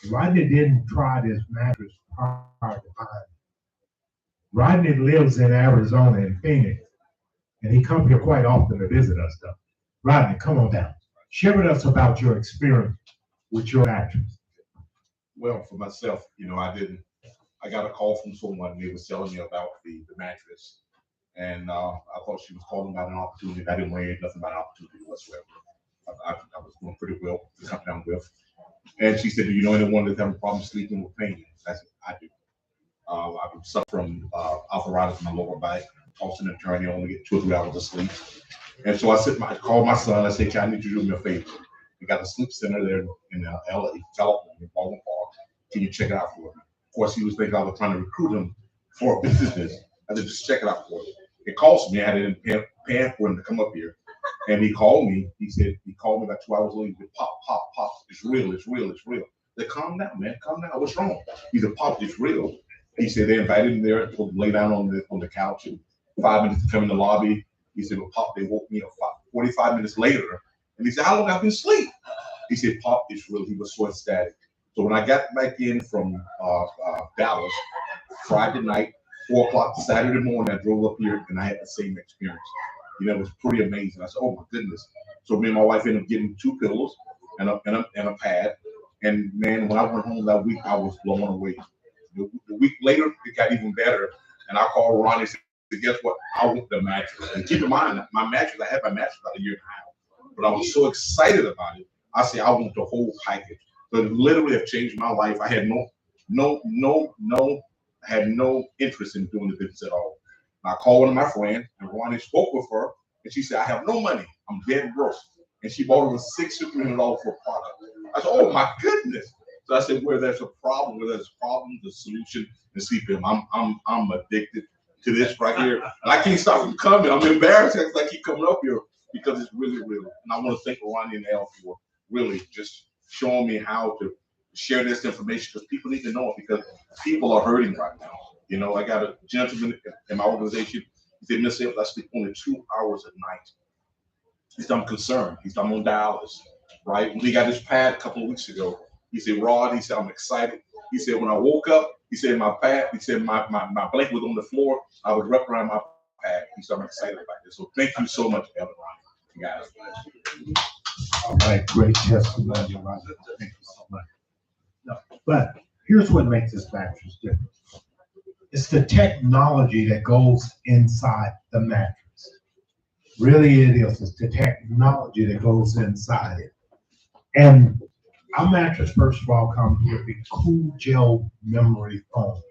Rodney didn't try this mattress prior to buying it. Rodney lives in Arizona in Phoenix, and he comes here quite often to visit us, though. Rodney, come on down. Share with us about your experience with your mattress. Well, for myself, I got a call from someone. They was telling me about the mattress, and I thought she was calling about an opportunity. I didn't read nothing about an opportunity whatsoever. I was doing pretty well with the company I'm with. And she said, "Do you know anyone that's having problems sleeping with pain?" I said, "I do. I suffer from arthritis in my lower back, tossing and turning. I only get 2 or 3 hours of sleep." And so I called my son. I said, "Can I need you to do me a favor? We got a sleep center there in LA, California, in Baldwin Park. Can you check it out for me?" Of course, he was thinking I was trying to recruit him for a business. I said, "Just check it out for me." It cost me. I had to pay for him to come up here. And he called me. He called me about 2 hours later. He said, "Pop, pop, pop. It's real. It's real. It's real." I said, "Calm down, man. Calm down. What's wrong?" He said, "Pop, it's real." He said they invited him there to lay down on the couch, and 5 minutes to come in the lobby. He said, "Well, Pop, they woke me up 45 minutes later." And he said, "How long have I been asleep?" He said, "Pop, it's real." He was so ecstatic. So when I got back in from Dallas Friday night, 4 o'clock Saturday morning, I drove up here and I had the same experience. It was pretty amazing. I said, "Oh my goodness." So me and my wife ended up getting 2 pillows and a pad. And man, when I went home that week, I was blown away. The week later, it got even better. And I called Ronnie and said, "Guess what? I want the mattress." And keep in mind, my mattress, I had my mattress about a year and a half. But I was so excited about it. I said, "I want the whole package." So it literally have changed my life. I had I had no interest in doing the business at all. And I called one of my friends, and Ronnie spoke with her, and she said, "I have no money. I'm dead broke." And she bought over $600 for a product. I said, "Oh my goodness." So I said, where there's a problem, the solution is Sleepm. I'm addicted to this right here. And I can't stop from coming. I'm embarrassed as I keep coming up here because it's really real. And I want to thank Ronnie and Elle for really just showing me how to share this information because people need to know it because people are hurting right now. I got a gentleman in my organization. He said, "Miss Evans, I sleep only 2 hours a night." He said, "I'm concerned." He said, "I'm on dialysis." Right? When he got his pad a couple of weeks ago, he said, "Rod," he said, "I'm excited." He said, "When I woke up," he said, he said, my blanket was on the floor. I was wrapped around my pad." He said, "I'm excited about this." So thank you so much, Ellen, guys. All right, great testimony, Rodney. Thank you so much. No, but here's what makes this mattress different. It's the technology that goes inside the mattress. Really, it is. It's the technology that goes inside it. And our mattress, first of all, comes with the cool gel memory foam,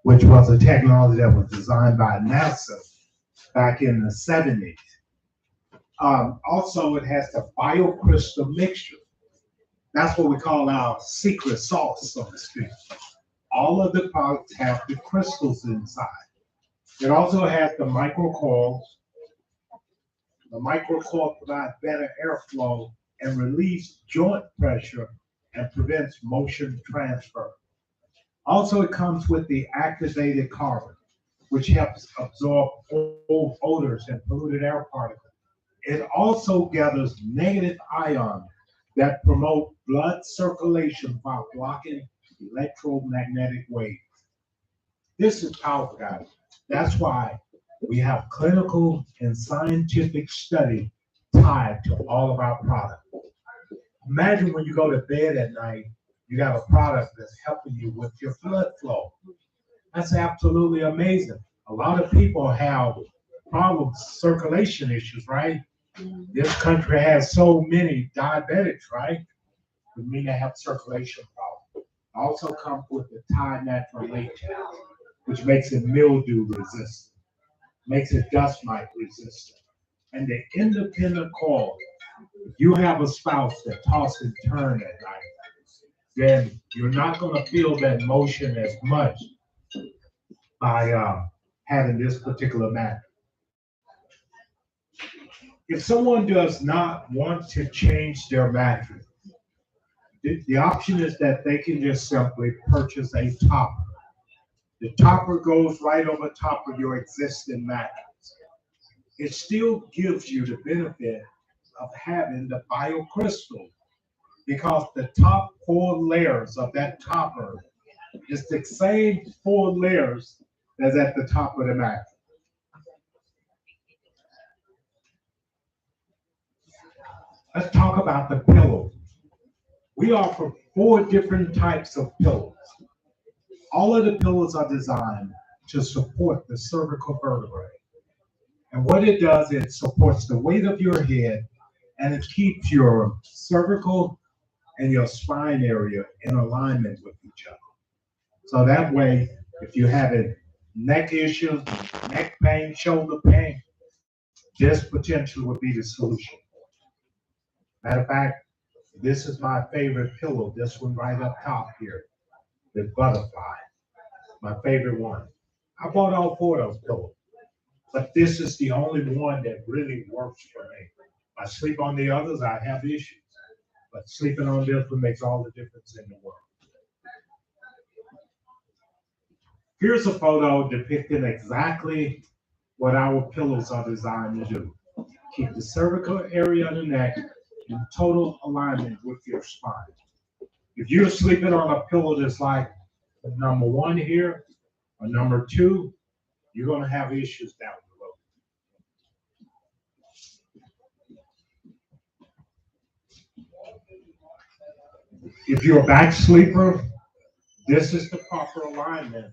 which was a technology that was designed by NASA back in the 70s. Also, it has the biocrystal mixture. That's what we call our secret sauce, so to speak. All of the products have the crystals inside. It also has the microcoils. The microcoil provides better airflow and relieves joint pressure and prevents motion transfer. Also, it comes with the activated carbon, which helps absorb old odors and polluted air particles. It also gathers negative ions that promote blood circulation while blocking electromagnetic waves. This is powerful, guys. That's why we have clinical and scientific study tied to all of our products. Imagine when you go to bed at night, you got a product that's helping you with your blood flow. That's absolutely amazing. A lot of people have problems, circulation issues, right? This country has so many diabetics, right? It mean they have circulation problems. Also comes with the Tide Natural Latex, which makes it mildew resistant, makes it dust mite resistant. And the independent coil, if you have a spouse that tosses and turns at night, then you're not going to feel that motion as much by having this particular mattress. If someone does not want to change their mattress, the option is that they can just simply purchase a topper. The topper goes right over top of your existing mattress. It still gives you the benefit of having the biocrystal. because the top 4 layers of that topper is the same 4 layers that's at the top of the mattress. Let's talk about the pillows. We offer 4 different types of pillows. All of the pillows are designed to support the cervical vertebrae. And what it does, it supports the weight of your head and it keeps your cervical and your spine area in alignment with each other. So that way, if you have neck issues, neck pain, shoulder pain, this potentially would be the solution. Matter of fact, this is my favorite pillow, this one right up top here, the butterfly, my favorite one. I bought all 4 of those pillows, but this is the only one that really works for me. I sleep on the others, I have issues, but sleeping on this one makes all the difference in the world. Here's a photo depicting exactly what our pillows are designed to do. Keep the cervical area of the neck in total alignment with your spine. If you're sleeping on a pillow that's like number 1 here or number 2, you're going to have issues down the road. If you're a back sleeper, this is the proper alignment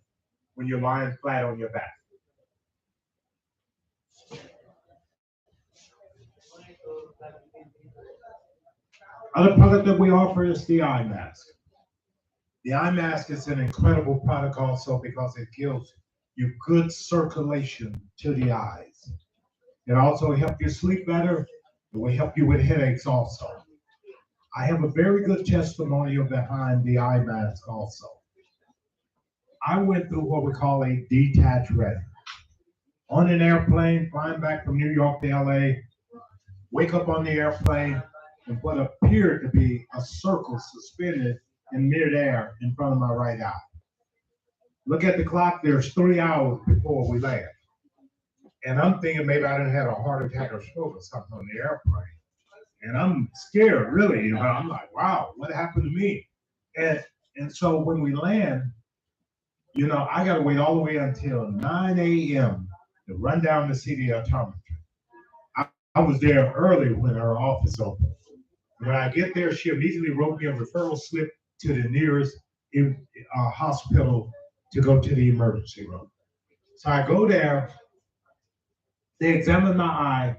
when you're lying flat on your back. Other product that we offer is the eye mask. The eye mask is an incredible product also because it gives you good circulation to the eyes. It also helps you sleep better. It will help you with headaches also. I have a very good testimonial behind the eye mask also. I went through what we call a detached retina. On an airplane, flying back from New York to LA, wake up on the airplane and what appeared to be a circle suspended in midair in front of my right eye. Look at the clock, there's 3 hours before we land. And I'm thinking maybe I done had a heart attack or stroke or something on the airplane. And I'm scared, really. I'm like, wow, what happened to me? And so when we land, I got to wait all the way until 9 a.m. to run down to see the optometrist. I was there early when her office opened. When I get there, she immediately wrote me a referral slip to the nearest hospital to go to the emergency room. So I go there, they examine my eye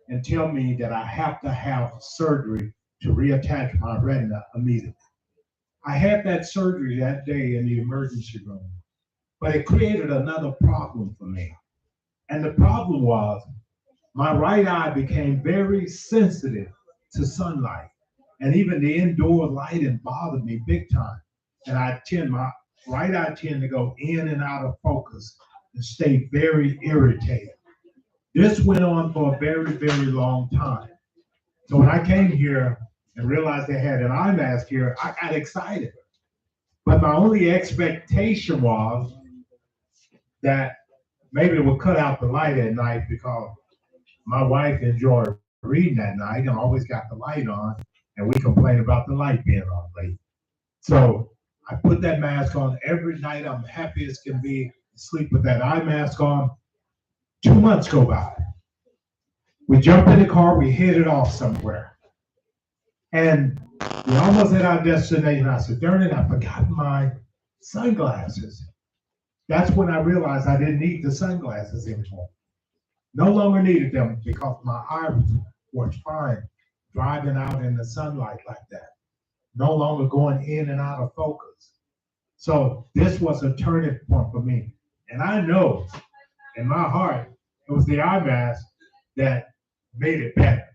and tell me that I have to have surgery to reattach my retina immediately. I had that surgery that day in the emergency room, but it created another problem for me. And the problem was my right eye became very sensitive to sunlight, and even the indoor lighting bothered me big time. And my right eye tend to go in and out of focus and stay very irritated. This went on for a very, very long time. So when I came here and realized they had an eye mask here, I got excited. But my only expectation was that maybe it would cut out the light at night because my wife enjoyed reading at night and always got the light on, and we complain about the light being on late. So I put that mask on every night. I'm happy as can be to sleep with that eye mask on. 2 months go by. We jump in the car, we headed off somewhere. And we almost at our destination. I said, darn it, I forgot my sunglasses. That's when I realized I didn't need the sunglasses anymore. No longer needed them because my eyes were fine driving out in the sunlight like that. No longer going in and out of focus. So this was a turning point for me. And I know in my heart, it was the eye mask that made it better.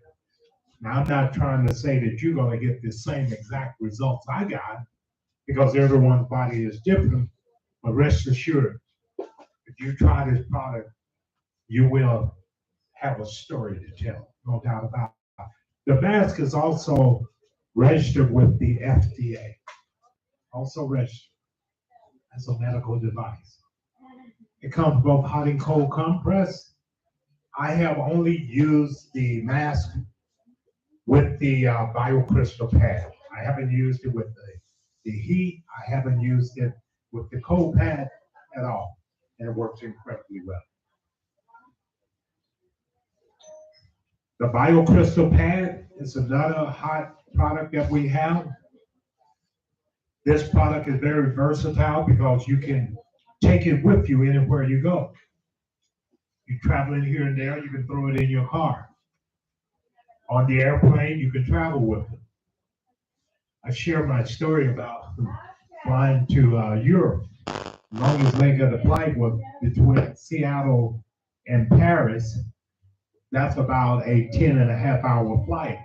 Now, I'm not trying to say that you're going to get the same exact results I got because everyone's body is different, but rest assured, if you try this product, you will have a story to tell, no doubt about it. The mask is also registered with the FDA, also registered as a medical device. It comes both hot and cold compress. I have only used the mask with the biocrystal pad. I I haven't used it with the heat. I haven't used it with the cold pad at all. And it works incredibly well. The BioCrystal pad is another hot product that we have. This product is very versatile because you can take it with you anywhere you go. You're traveling here and there, you can throw it in your car. On the airplane, you can travel with it. I share my story about flying to Europe. The longest leg of the flight was between Seattle and Paris. That's about a 10.5 hour flight.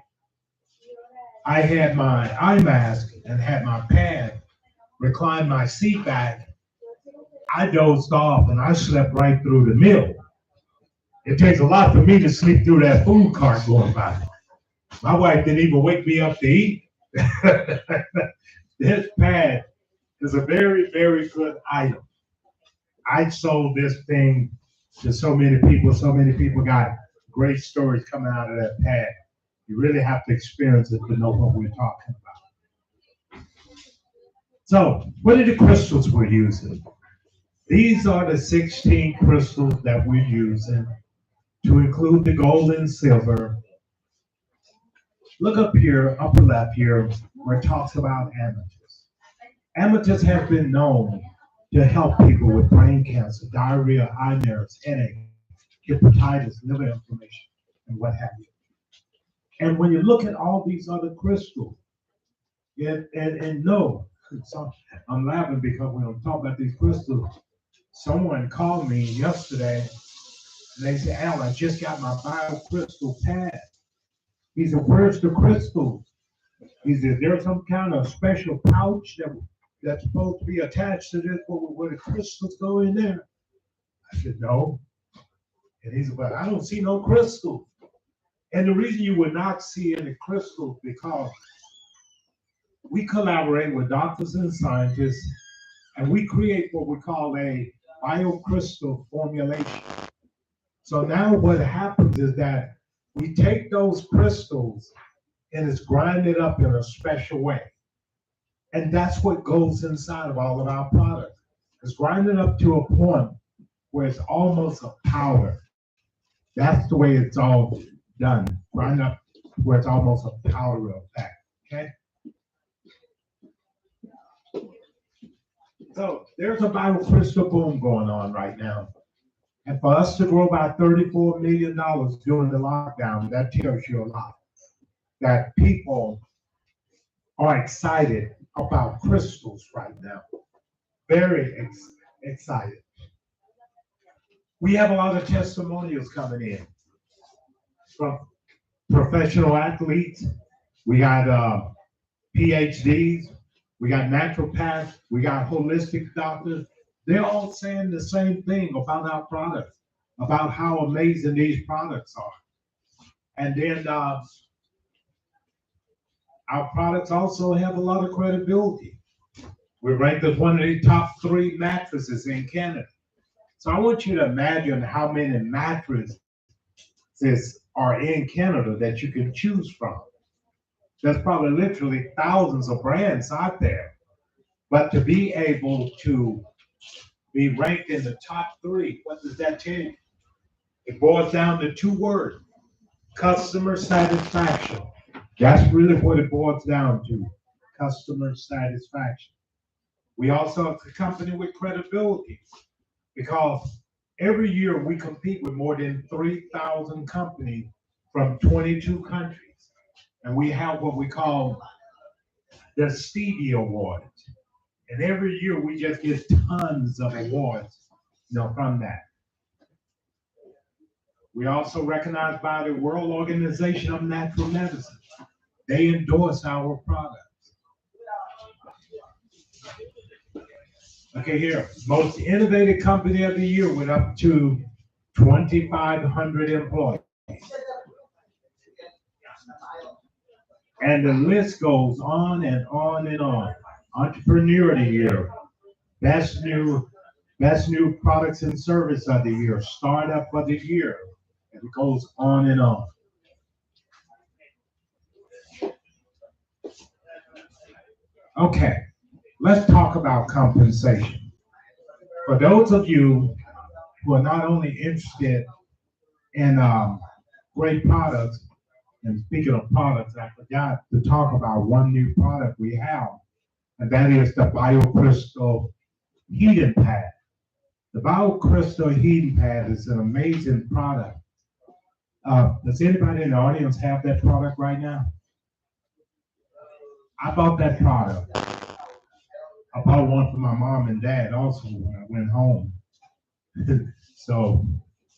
I had my eye mask and had my pad, reclined my seat back. I dozed off and I slept right through the meal. It takes a lot for me to sleep through that food cart going by. My wife didn't even wake me up to eat. This pad is a very, very good item. I sold this thing to so many people. So many people got great stories coming out of that pad. You really have to experience it to know what we're talking about. So, what are the crystals we're using? These are the 16 crystals that we're using, to include the gold and silver. Look up here, upper left here, where it talks about amethyst. Amethyst has been known to help people with brain cancer, diarrhea, eye nerves, headache, hepatitis, liver inflammation, and what have you. And when you look at all these other crystals, and no, so I'm laughing because when I'm talking about these crystals, someone called me yesterday and they said, Al, I just got my BioCrystal pad. He said, where's the crystals? He said, there's some kind of special pouch that's supposed to be attached to this where the crystals go in there. I said, no. And he said, but I don't see no crystals. And the reason you would not see any crystals because we collaborate with doctors and scientists, and we create what we call a BioCrystal formulation. So now what happens is that we take those crystals and it's grinded up in a special way. And that's what goes inside of all of our products. It's grinded up to a point where it's almost a powder. That's the way it's all done. Grind up where it's almost a powder effect. Okay? So there's a BioCrystal boom going on right now. And for us to grow by $34 million during the lockdown, that tells you a lot. That people are excited about crystals right now. Very excited. We have a lot of testimonials coming in from professional athletes. We got PhDs. We got naturopaths. We got holistic doctors. They're all saying the same thing about our products, about how amazing these products are. And then our products also have a lot of credibility. We're ranked as one of the top 3 mattresses in Canada. So I want you to imagine how many mattresses are in Canada that you can choose from. There's probably literally thousands of brands out there. But to be able to be ranked in the top 3, what does that tell you? It boils down to 2 words: customer satisfaction. That's really what it boils down to, customer satisfaction. We also have to company with credibility because every year we compete with more than 3,000 companies from 22 countries. And we have what we call the Stevie Awards. And every year we just get tons of awards, from that. We also recognized by the World Organization of Natural Medicine. They endorse our products. Okay, here, most innovative company of the year with up to 2,500 employees. And the list goes on and on and on. Entrepreneur of the year, best new products and service of the year, startup of the year, and it goes on and on. Okay, let's talk about compensation. For those of you who are not only interested in great products, and speaking of products, I forgot to talk about one new product we have, and that is the BioCrystal heating pad. The BioCrystal heating pad is an amazing product. Does anybody in the audience have that product right now? I bought that product. I bought one for my mom and dad also when I went home. So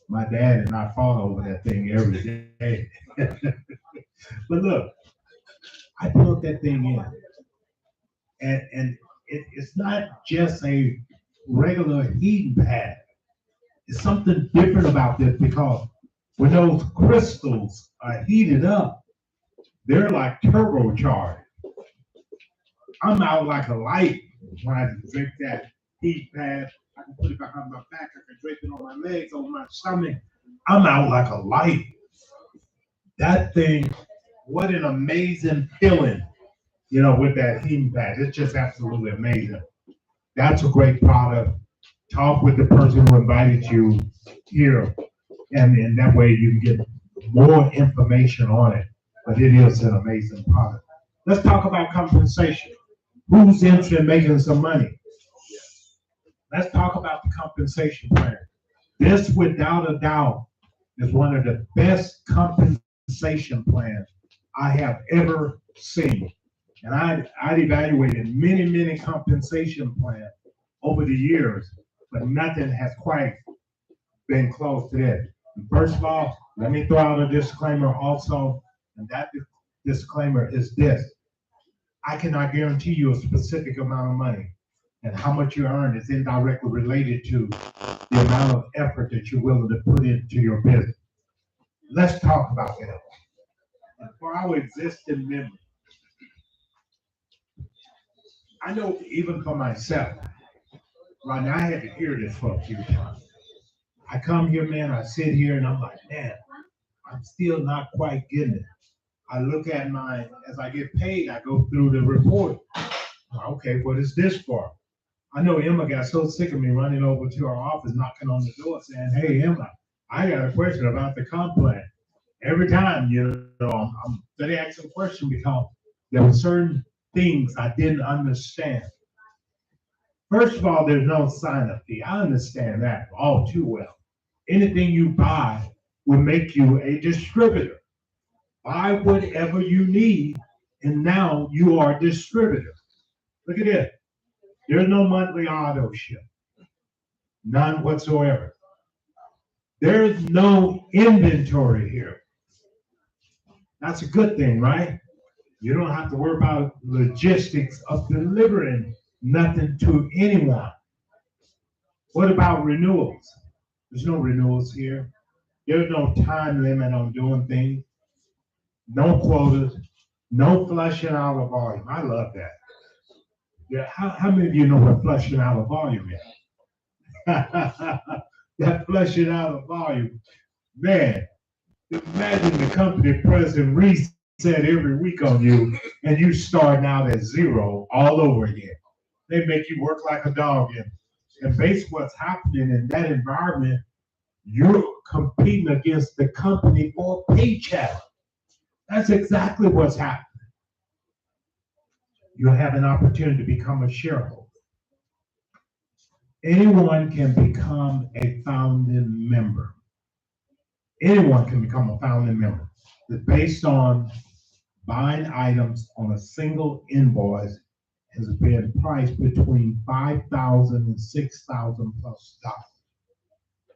my dad and I fought over that thing every day. But look, I plugged that thing in, and it's not just a regular heating pad. It's something different about this because when those crystals are heated up, they're like turbocharged. I'm out like a light when I drink that heat pad. I can put it behind my back. I can drape it on my legs, on my stomach. I'm out like a light. That thing, what an amazing feeling, with that heating pad. It's just absolutely amazing. That's a great product. Talk with the person who invited you here, and that way you can get more information on it. But it is an amazing product. Let's talk about compensation. Who's interested in making some money? Let's talk about the compensation plan. This, without a doubt, is one of the best compensation plans I have ever seen. And I've evaluated many, many compensation plans over the years, but nothing has quite been close to that. And first of all, let me throw out a disclaimer also, and that disclaimer is this. I cannot guarantee you a specific amount of money, and how much you earn is indirectly related to the amount of effort that you're willing to put into your business. Let's talk about that. And for our existing members, I know even for myself, right now I had to hear this for a few times. I come here, man, I sit here and I'm like, man, I'm still not quite getting it. I look at as I get paid, I go through the report. Okay, what is this for? I know Emma got so sick of me running over to her office, knocking on the door saying, hey, Emma, I got a question about the comp plan. Every time, I'm going to ask a question because there were certain things I didn't understand. First of all, there's no sign-up fee. I understand that all too well. Anything you buy will make you a distributor. Buy whatever you need, and now you are a distributor. Look at this. There's no monthly auto ship. None whatsoever. There's no inventory here. That's a good thing, right? You don't have to worry about logistics of delivering nothing to anyone. What about renewals? There's no renewals here. There's no time limit on doing things. No quotas. No flushing out of volume. I love that. Yeah, how many of you know what flushing out of volume is? That flushing out of volume. Man, imagine the company pressing reset every week on you and you starting out at zero all over again. They make you work like a dog. And basically what's happening in that environment, you're competing against the company for a paycheck. That's exactly what's happening. You'll have an opportunity to become a shareholder. Anyone can become a founding member. Anyone can become a founding member. It's based on buying items on a single invoice has been priced between $5,000 and $6,000 plus dollars.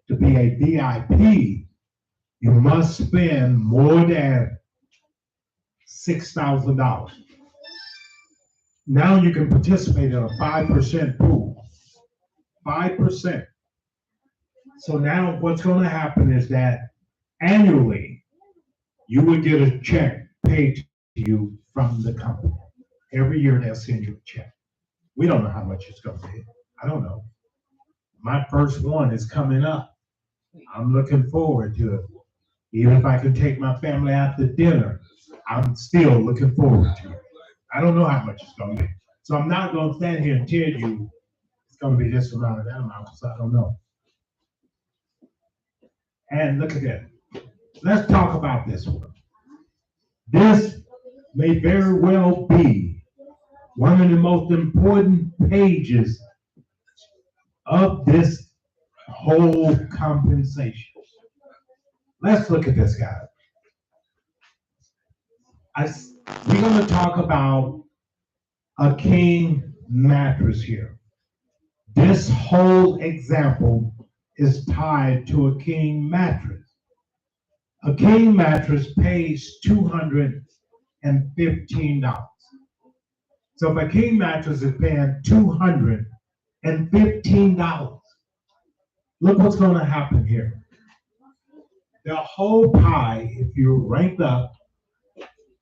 To be a VIP, you must spend more than $6,000. Now you can participate in a 5% pool. 5%. So now what's going to happen is that annually you will get a check paid to you from the company. Every year they'll send you a check. We don't know how much it's going to be. I don't know. My first one is coming up. I'm looking forward to it. Even if I can take my family out to dinner, I'm still looking forward to it. I don't know how much it's going to be. So I'm not gonna stand here and tell you it's gonna be this amount or that amount, because I don't know. And look at that. Let's talk about this one. This may very well be one of the most important pages of this whole compensation. Let's look at this, guy. We're going to talk about a king mattress here. This whole example is tied to a king mattress. A king mattress pays $215. So if a king mattress is paying $215, look what's going to happen here. The whole pie, if you rank up,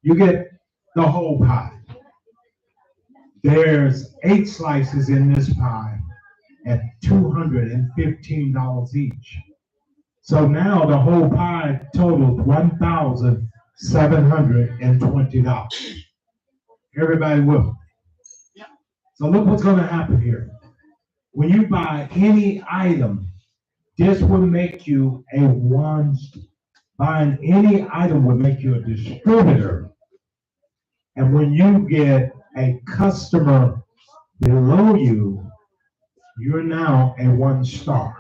you get the whole pie. There's 8 slices in this pie at $215 each. So now the whole pie totals $1,720. Everybody with me? So look what's going to happen here. When you buy any item, this will make you a one. Buying any item will make you a distributor. And when you get a customer below you, you're now a 1-star.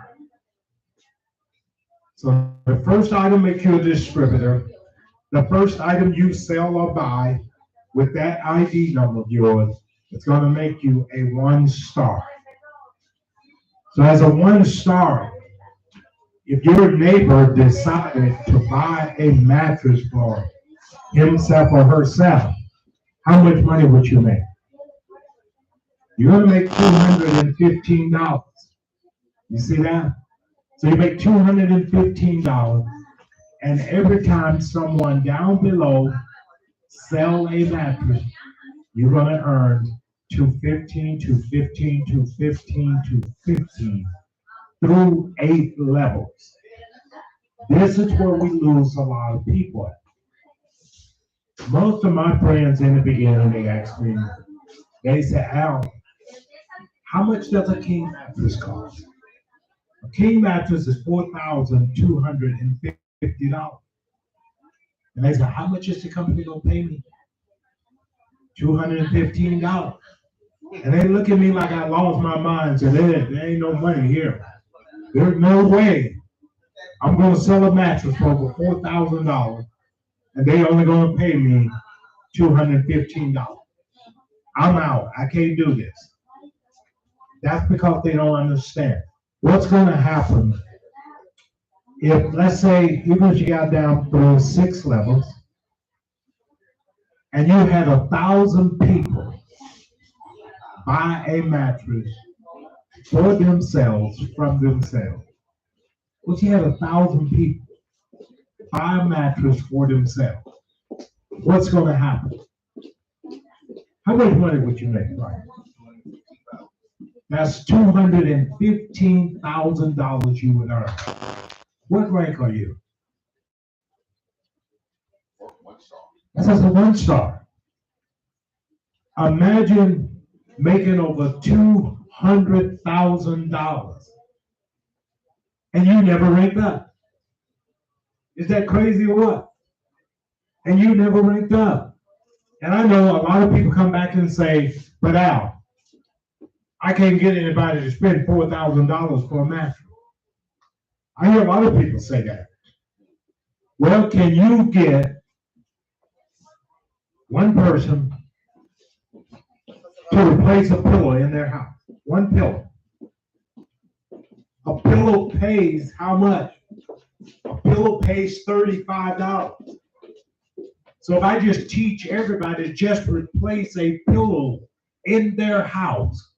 So the first item makes you a distributor. The first item you sell or buy with that ID number of yours, it's going to make you a 1-star. So as a 1-star, if your neighbor decided to buy a mattress for himself or herself, how much money would you make? You're going to make $215. You see that? So you make $215, and every time someone down below sell a mattress, you're going to earn $215, $215, $215, $215 through 8 levels. This is where we lose a lot of people. Most of my friends in the beginning, they asked me, they said, Al, how much does a king mattress cost? A king mattress is $4,250. And they said, how much is the company gonna pay me? $215. And they look at me like I lost my mind and said, there ain't no money here. There's no way I'm gonna sell a mattress for over $4,000 and they only gonna pay me $215. I'm out. I can't do this. That's because they don't understand. What's gonna happen if, let's say, even if you got down through 6 levels and you had 1,000 people buy a mattress for themselves, from themselves. What you had 1,000 people buy a mattress for themselves. What's going to happen? How much money would you make, right? That's $215,000 you would earn. What rank are you? 1-star. That's a 1-star. Imagine making over $200,000 and you never ranked up. Is that crazy or what? And you never ranked up. And I know a lot of people come back and say, but Al, I can't get anybody to spend $4,000 for a mattress. I hear a lot of people say that. Well, can you get one person to replace a pillow in their house? One pillow. A pillow pays how much? A pillow pays $35. So if I just teach everybody to just replace a pillow in their house,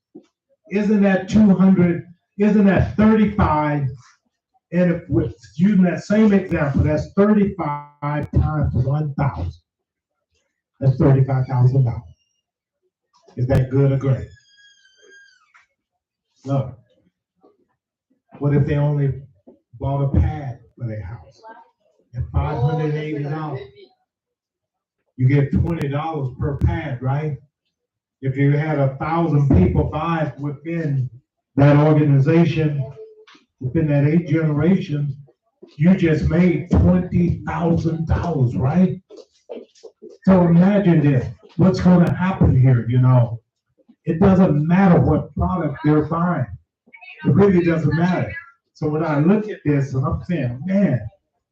isn't that 200? Isn't that 35? And if we're using that same example, that's 35 times 1,000. That's $35,000. Is that good or great? Look, what if they only bought a pad for their house at $580? You get $20 per pad, right? If you had 1,000 people buy within that organization, within that 8 generations, you just made $20,000, right? So imagine this, what's going to happen here, you know? It doesn't matter what product they're buying. It really doesn't matter. So when I look at this and I'm saying, man,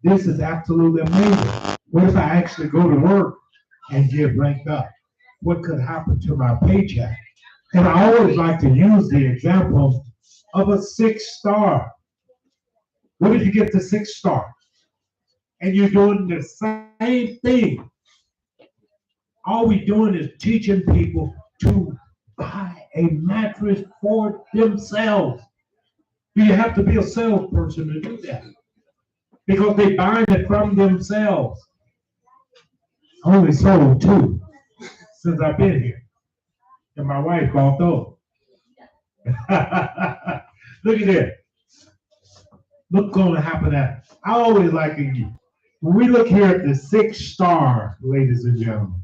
this is absolutely amazing. What if I actually go to work and get ranked up? What could happen to my paycheck? And I always like to use the example of a 6-star. What if you get the 6-star and you're doing the same thing? All we're doing is teaching people to buy a mattress for themselves. Do you have to be a salesperson to do that? Because they buy it from themselves. I only sold 2 since I've been here. And my wife bought those. Look at that. Look what's going to happen at. I always like it. When we look here at the 6-star, ladies and gentlemen,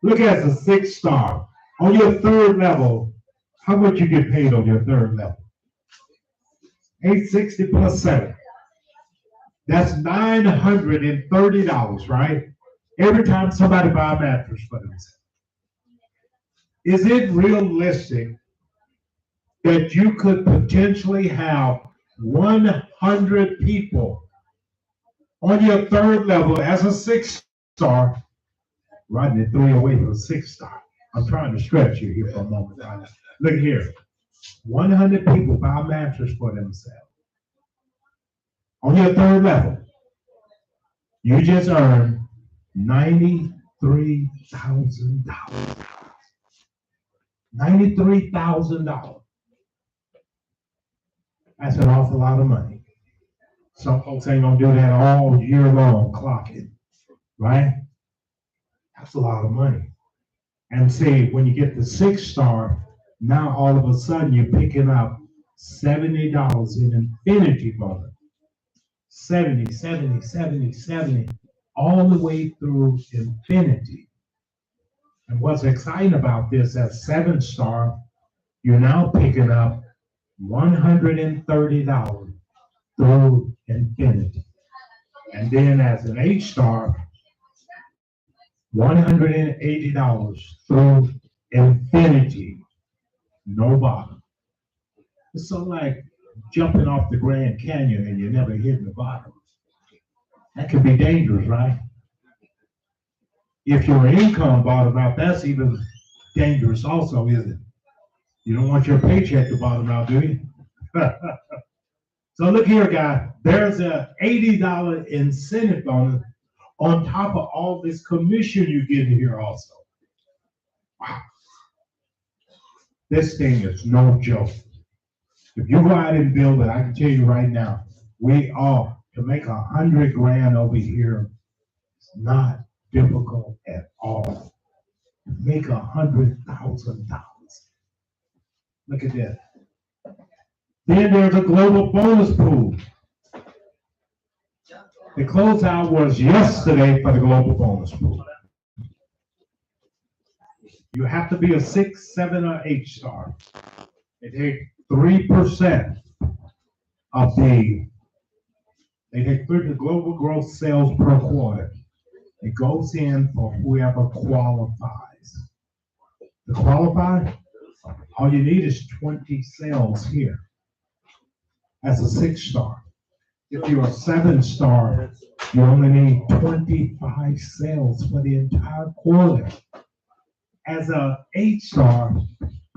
look at the 6-star. On your 3rd level, how much you get paid on your 3rd level? $860 plus 7. That's $930, right? Every time somebody buy a mattress for themselves. Is it realistic that you could potentially have 100 people on your 3rd level as a 6-star, riding it 3 away from a 6-star? I'm trying to stretch you here for a moment. Look here. 100 people buy a mattress for themselves. On your 3rd level, you just earned $93,000. $93,000. That's an awful lot of money. Some folks ain't gonna do that all year long, clocking, right? That's a lot of money. And see, when you get the 6-star, now all of a sudden you're picking up $70 in infinity bonus. 70, 70, 70, 70, all the way through infinity. And what's exciting about this, at 7-star, you're now picking up $130 through infinity. And then as an 8-star, $180 through infinity. No bottom. It's so like jumping off the Grand Canyon and you're never hitting the bottom. That could be dangerous, right? If your income bottom out, that's even dangerous also, isn't it? You don't want your paycheck to bottom out, do you? So look here, guys. There's a $80 incentive bonus on top of all this commission you get here also. Wow. This thing is no joke. If you go out and build it, I can tell you right now, we are to make $100,000 over here. It's not difficult at all. Make $100,000. Look at that. Then there's a global bonus pool. The closeout was yesterday for the global bonus pool. You have to be a 6, 7, or 8-star. They take 3% of they take 3% global gross sales per quarter. It goes in for whoever qualifies. To qualify, all you need is 20 sales here. As a 6-star. If you're a 7-star, you only need 25 sales for the entire quarter. As a 8-star,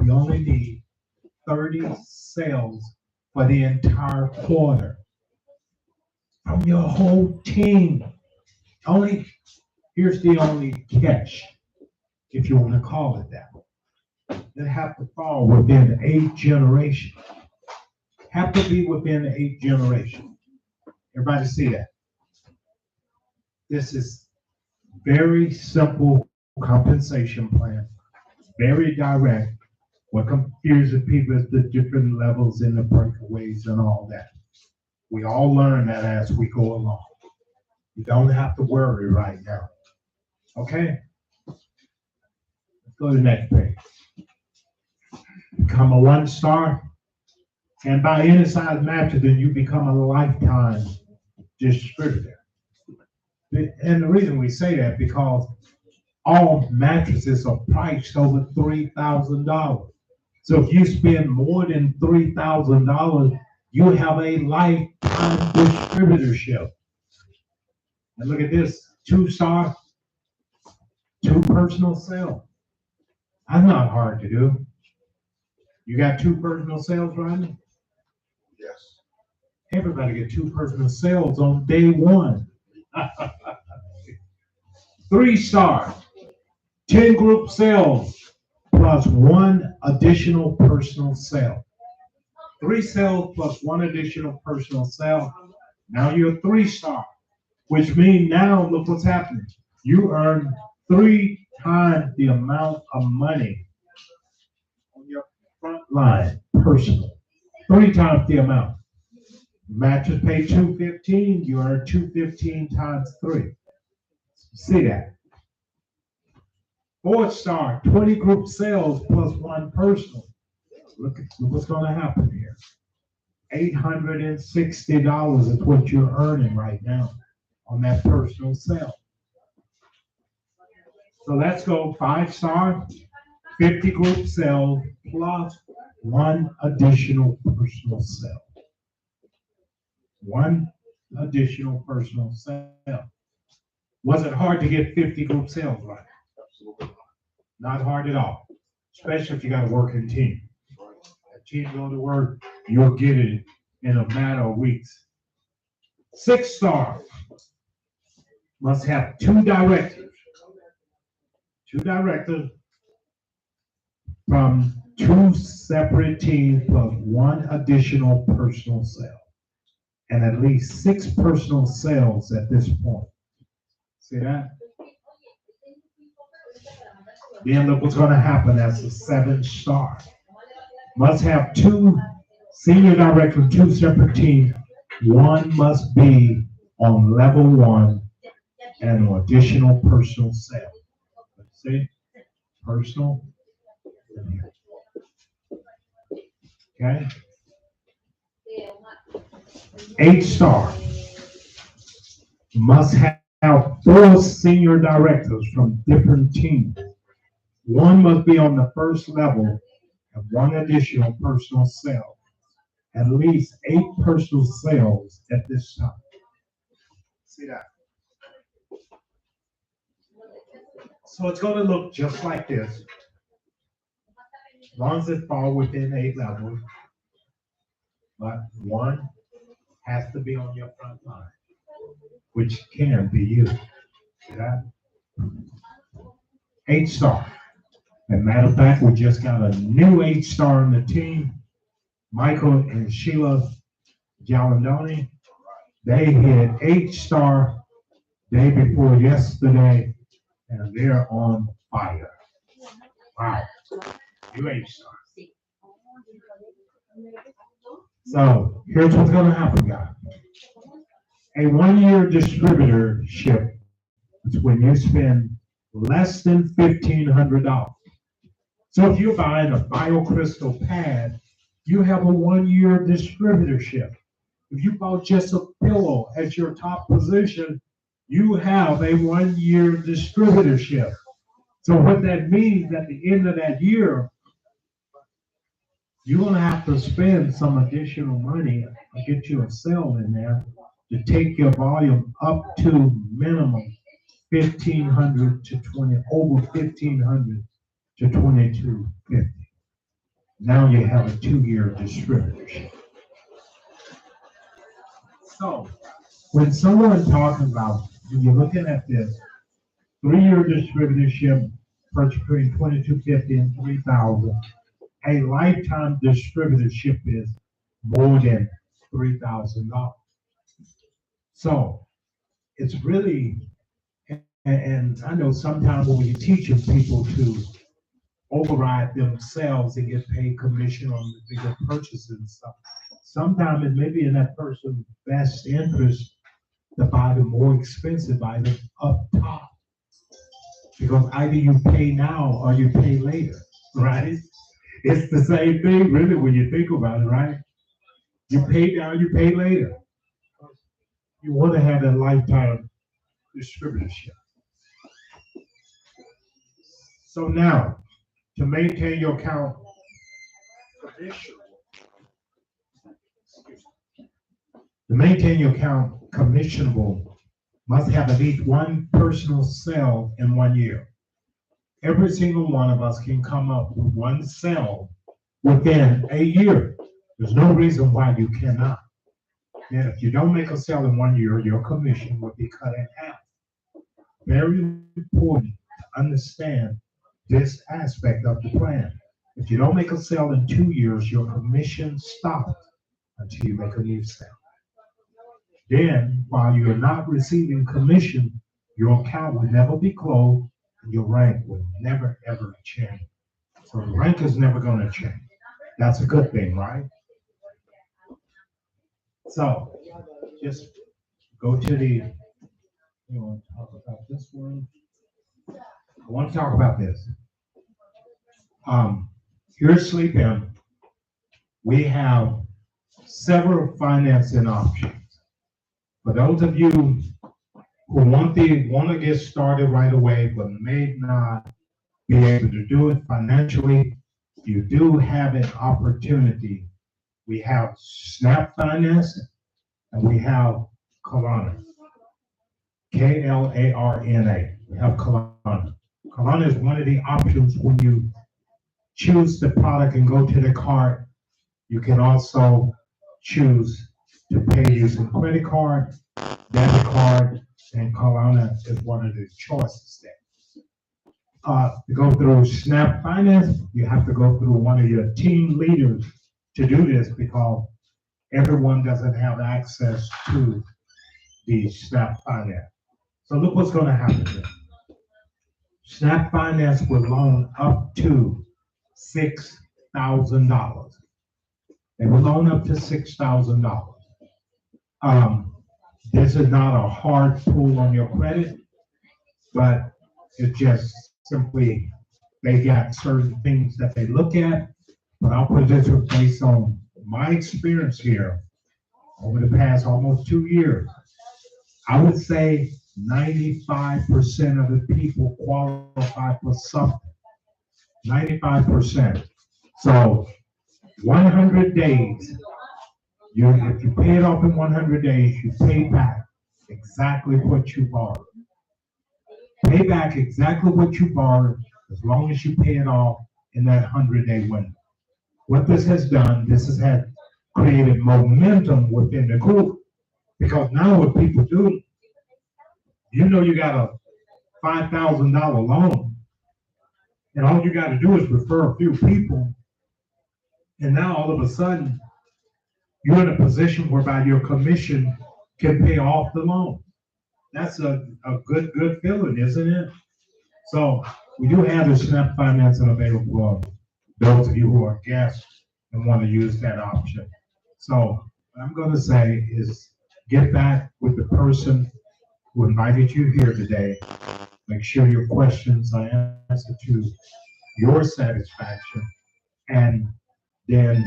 you only need 30 sales for the entire quarter. From your whole team. Here's the only catch, if you want to call it that. They have to fall within 8 generations. Have to be within 8 generations. Everybody see that? This is very simple compensation plan, very direct. What confuses people is the different levels in the breakaways and all that. We all learn that as we go along. You don't have to worry right now. Okay? Go to the next page. Become a 1-star. And buy any size mattress, then you become a lifetime distributor. And the reason we say that because all mattresses are priced over $3,000. So if you spend more than $3,000, you have a lifetime distributorship. And look at this, 2-star, 2 personal sales. That's not hard to do. You got 2 personal sales, Rodney? Yes. Everybody get 2 personal sales on day 1. 3-star, 10 group sales plus 1 additional personal sale. 3 sales plus 1 additional personal sale. Now you're a 3-star, which means now look what's happening. You earn 3 times the amount of money on your front line, personal. 3 times the amount. Mattress pay $215, you earn $215 times 3. See that? 4-star, 20 group sales plus 1 personal. Look what's going to happen here. $860 is what you're earning right now on that personal sale. So let's go 5-star, 50 group sales plus 1 additional personal sale. 1 additional personal sale. Was it hard to get 50 group sales right? Absolutely Not hard at all, especially if you got a working team. A team go to work, you'll get it in a matter of weeks. 6-star must have 2 directors. 2 directors from 2 separate teams plus 1 additional personal sale. And at least 6 personal sales at this point. See that? Then look what's going to happen as a 7-star. Must have 2 senior directors from 2 separate teams. 1 must be on level 1 and an additional personal sale. See? Personal. Okay? 8-star. Must have 4 senior directors from different teams. 1 must be on the first level and 1 additional personal sale. At least 8 personal sales at this time. See that? So it's going to look just like this. As long as it falls within 8 levels. But 1 has to be on your front line, which can be you. See that? 8-star. As a matter of fact, we just got a new 8-star on the team. Michael and Sheila Galandoni. They hit 8-star day before yesterday, and they're on fire. Wow. You 8-star. So here's what's going to happen, guys. A 1-year distributorship is when you spend less than $1,500. So if you're buying a BioCrystal pad, you have a 1-year distributorship. If you bought just a pillow as your top position, you have a 1-year distributorship. So what that means at the end of that year, you're going to have to spend some additional money to get you a sale in there to take your volume up to minimum 1,500 to 20, over 1,500 to 2,250. Now you have a 2-year distributorship. So when someone talking about, when you're looking at this 3-year distributorship, purchase between 2,250 and 3,000, a lifetime distributorship is more than $3,000. So it's really, and I know sometimes when we're teaching people to override themselves and get paid commission on the bigger purchases and stuff, sometimes it may be in that person's best interest to buy the more expensive item up top. because either you pay now or you pay later, right? It's the same thing, really, when you think about it, right? You pay now, you pay later. You want to have a lifetime distributorship. So now, to maintain your account to maintain your account commissionable, must have at least one personal sale in 1 year. Every single one of us can come up with one sale within a year. There's no reason why you cannot. And if you don't make a sale in 1 year, your commission will be cut in half. Very important to understand this aspect of the plan. If you don't make a sale in 2 years, your commission stops until you make a new sale. Then, while you're not receiving commission, your account will never be closed and your rank will never ever change. So the rank is never going to change. That's a good thing, right? So just go to the, you want to talk about this one? I want to talk about this. Here at Sleepm, we have several financing options. For those of you who want to get started right away, but may not be able to do it financially, you do have an opportunity. We have SNAP financing and we have Kalana. K-L-A-R-N-A. We have Kalana. Kalana is one of the options when you choose the product and go to the cart. You can also choose to pay using credit card, debit card, and Kalana is one of the choices there. To go through SNAP Finance, you have to go through one of your team leaders to do this because everyone doesn't have access to the SNAP Finance. So look what's going to happen here. SNAP Finance will loan up to $6,000. They will loan up to $6,000. This is not a hard pull on your credit, but it's just simply they got certain things that they look at. But I'll put this based on my experience here over the past almost 2 years. I would say 95% of the people qualify for something. 95%. So 100 days, if you pay it off in 100 days, you pay back exactly what you borrowed. Pay back exactly what you borrowed as long as you pay it off in that 100-day window. What this has done, this has created momentum within the group because now what people do, you know you got a $5,000 loan and all you got to do is refer a few people and now all of a sudden you're in a position whereby your commission can pay off the loan. That's a good feeling, isn't it? So we do have the SNAP financing available for those of you who are guests and want to use that option. So what I'm going to say is get back with the person who invited you here today. Make sure your questions are answered to your satisfaction, and then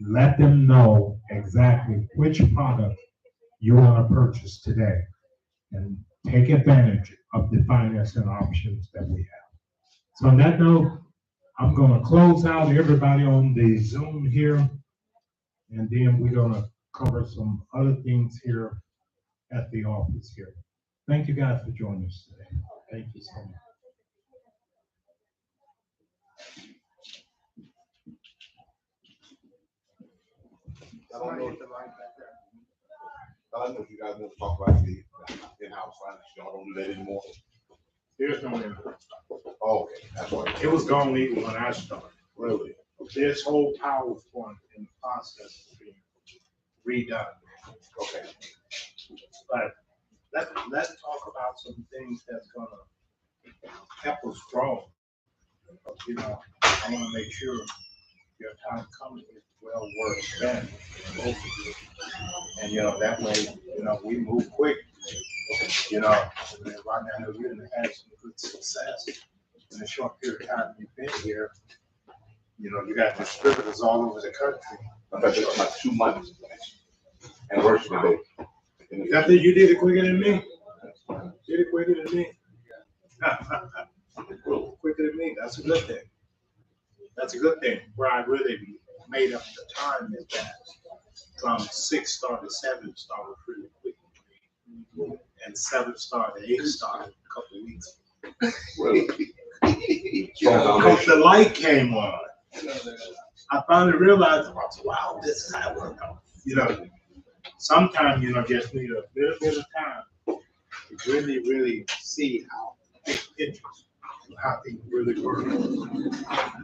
let them know exactly which product you want to purchase today and take advantage of the financing options that we have. So on that note, I'm going to close out everybody on the Zoom here, and then we're going to cover some other things here at the office here. Thank you guys for joining us today. Thank you so much. I don't know if you guys want to talk about the in-house finance. Y'all don't do that anymore. There's no in-house. Oh, okay, that's right. It was gone even when I started, really. This whole Powell fund in the process of being redone. Okay. But let's talk about some things that's gonna help us grow. You know, I want to make sure your time coming is well worth spent, both of you. And that way, we move quick. You know, and right now you're going to have some good success in a short period of time you've been here. You know, you got distributors all over the country. I've been here like 2 months and worship today. I think you did it quicker than me. Did it quicker than me. Quicker than me. That's a good thing. That's a good thing. Where I really made up the time is that from 6 started to 7 started pretty quick. And 7 started, 8 started a couple of weeks. Because the light came on. I finally realized, wow, this is how it works out. You know, sometimes, you know, just need a little bit of time to really, really see how big pictures, how things really work.